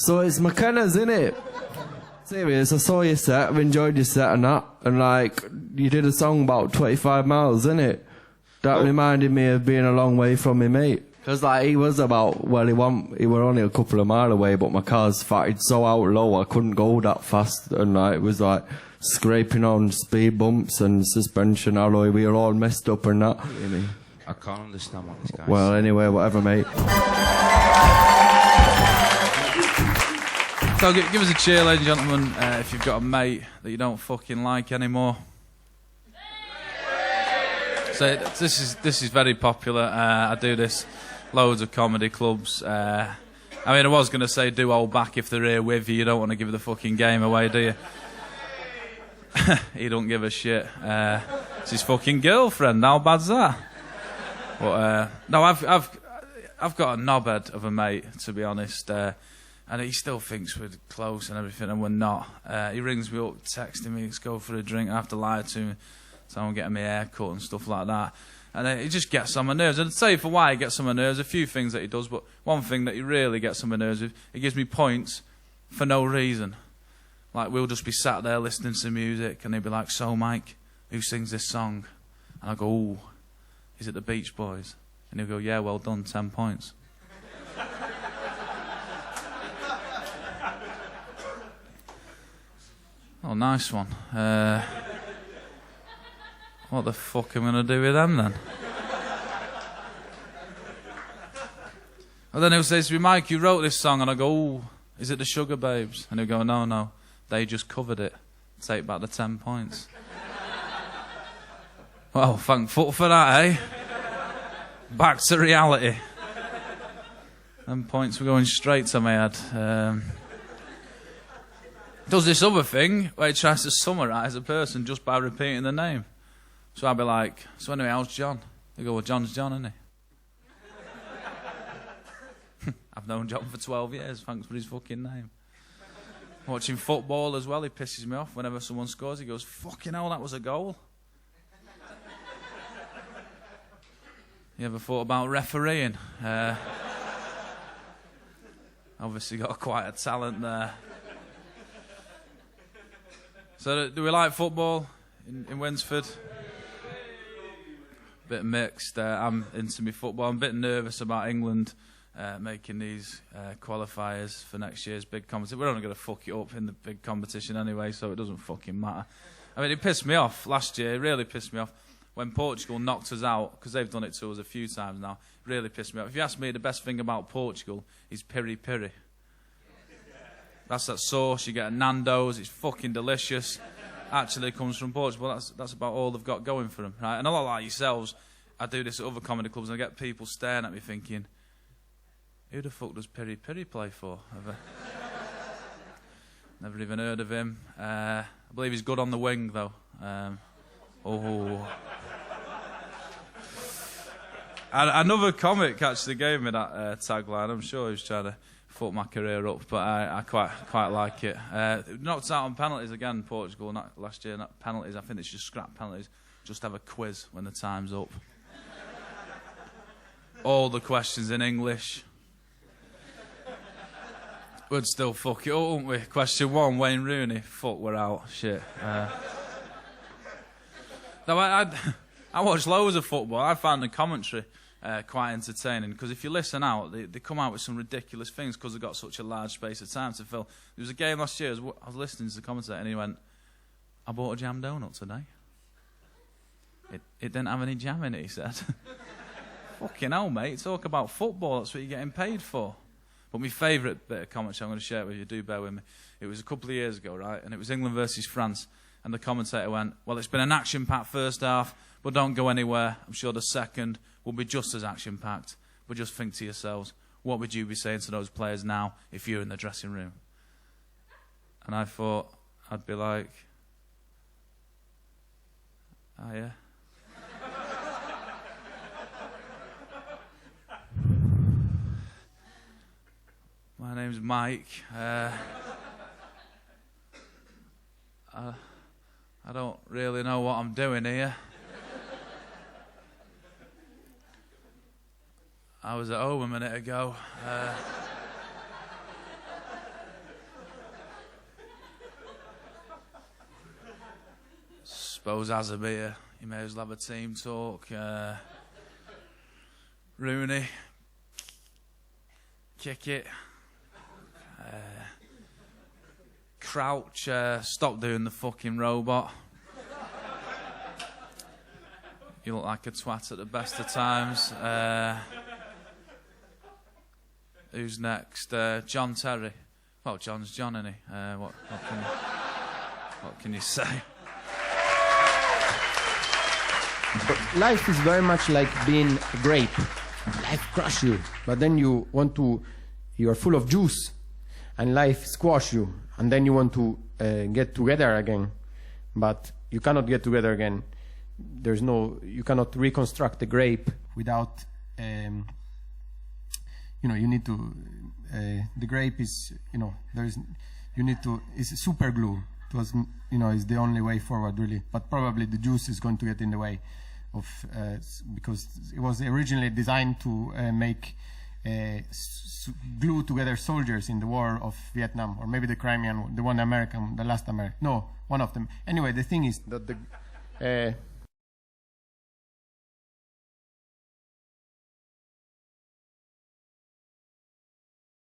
So it's McKenna's, innit? Serious, I saw your set, I've enjoyed your set and that, and like, you did a song about 25 miles, innit? That reminded me of being a long way from me mate. Because like, he was about, well, he were only a couple of mile away, but my car's fatted so out low I couldn't go that fast, and like, it was like, scraping on speed bumps and suspension alloy, we were all messed up and that. Really? I can't understand what this guy's Well, anyway, whatever, mate. So give us a cheer, ladies and gentlemen, if you've got a mate that you don't fucking like anymore. So this is very popular. I do this loads of comedy clubs. I mean, I was going to say do hold back if they're here with you. You don't want to give the fucking game away, do you? He don't give a shit. It's his fucking girlfriend. How bad's that? But no, I've got a knobhead of a mate, to be honest. And he still thinks we're close and everything, and we're not. He rings me up, texting me, let's go for a drink. I have to lie to him, so I'm getting my hair cut and stuff like that. And it just gets on my nerves. And I'd say for why he gets on my nerves, a few things that he does, but one thing that he really gets on my nerves with, he gives me points for no reason. Like, we'll just be sat there listening to music, and he'll be like, so, Mike, who sings this song? And I go, ooh, is it the Beach Boys? And he'll go, yeah, well done, 10 points. Oh, nice one. What the fuck am I going to do with them, then? And then he'll say to me, Mike, you wrote this song. And I go, ooh, is it the Sugar Babes? And he'll go, no, they just covered it. Take back the 10 points. Well, thank fuck for that, eh? Back to reality. Them points were going straight to my head. Does this other thing where he tries to summarise a person just by repeating the name. So I'll be like, so anyway, how's John? They go, well, John's John, isn't he? I've known John for 12 years, thanks for his fucking name. Watching football as well, he pisses me off. Whenever someone scores, he goes, fucking hell, that was a goal. You ever thought about refereeing? Obviously got quite a talent there. So do we like football in Winsford? Bit mixed. I'm into me football. I'm a bit nervous about England making these qualifiers for next year's big competition. We're only going to fuck it up in the big competition anyway, so it doesn't fucking matter. I mean, it pissed me off last year. It really pissed me off when Portugal knocked us out, because they've done it to us a few times now. It really pissed me off. If you ask me, the best thing about Portugal is piri piri. That's that sauce. You get at Nando's. It's fucking delicious. Actually comes from Portugal. That's about all they've got going for them, right? And a lot like yourselves, I do this at other comedy clubs, and I get people staring at me thinking, who the fuck does Piri Piri play for? Never even heard of him. I believe he's good on the wing, though. Another comic actually gave me that tagline. I'm sure he was trying to fuck my career up, but I quite like it. Knocked out on penalties again, Portugal, not last year. Not penalties. I think it's just scrap penalties. Just have a quiz when the time's up. All the questions in English. We'd still fuck it up, wouldn't we? Question 1, Wayne Rooney. Fuck, we're out. Shit. No, I watch loads of football. I find the commentary quite entertaining, because if you listen out, they come out with some ridiculous things because they've got such a large space of time to fill. There was a game last year, I was listening to the commentator, and he went, I bought a jam donut today. It didn't have any jam in it, he said. Fucking hell, mate. Talk about football, that's what you're getting paid for. But my favourite bit of commentary, I'm going to share it with you, do bear with me. It was a couple of years ago, right? And it was England versus France. And the commentator went, well, it's been an action-packed first half, but don't go anywhere. I'm sure the second will be just as action-packed. But just think to yourselves, what would you be saying to those players now if you're in the dressing room? And I thought, I'd be like, oh, yeah. My name's Mike. I don't really know what I'm doing here. I was at home a minute ago. suppose as a beer, you may as well have a team talk. Rooney, kick it. Crouch, stop doing the fucking robot. You look like a twat at the best of times. Who's next? John Terry. Well, John's John, isn't he? What can you say? Life is very much like being a grape. Life crush you, but then you are full of juice, and life squash you, and then you want to get together again, but you cannot get together again. You cannot reconstruct the grape without, you need to, the grape is, it's super glue. It was, is the only way forward really, but probably the juice is going to get in the way of, because it was originally designed to make glue together soldiers in the war of Vietnam, or maybe the Crimean, the last American, no, one of them. Anyway, the thing is that